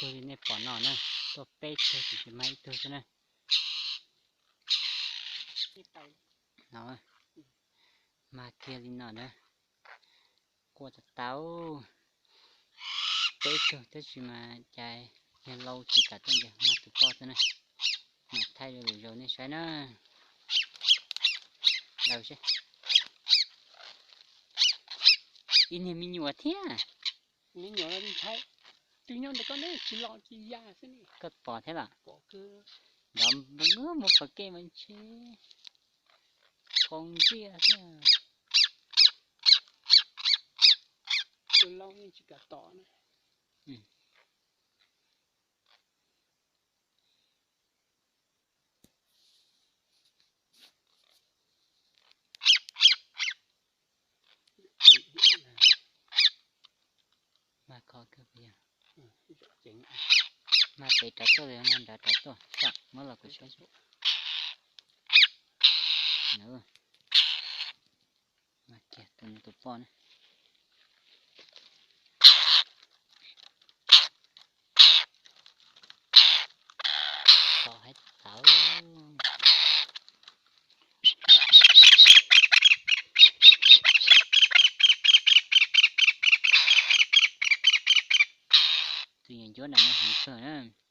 tôi nên bỏ nọ nè tôi bê tôi chỉ mấy tôi cho nè nó mà kia đi nọ nè qua thật táo bê tôi chỉ mà chạy nhà lâu chỉ cả tên giờ mà tụi con thế này mà thay đổi rồi nên xoáy nó đâu chứ in thì mình nhiều thế à mình nhỏ mình thấy tuy nhiên là con đấy chỉ lo chỉ già thế này cất bỏ thế là bỏ cứ đó bữa một phần kia mình chứ con kia thế à cứ lo mình chỉ cả tỏ này mà có cái gì chỉnh mà để trả tôi rồi mà đã trả tôi sao mới là cái số nữa mà kẹt từng tụi con có hết tao tuy nhiên chỗ này nó không sợ nữa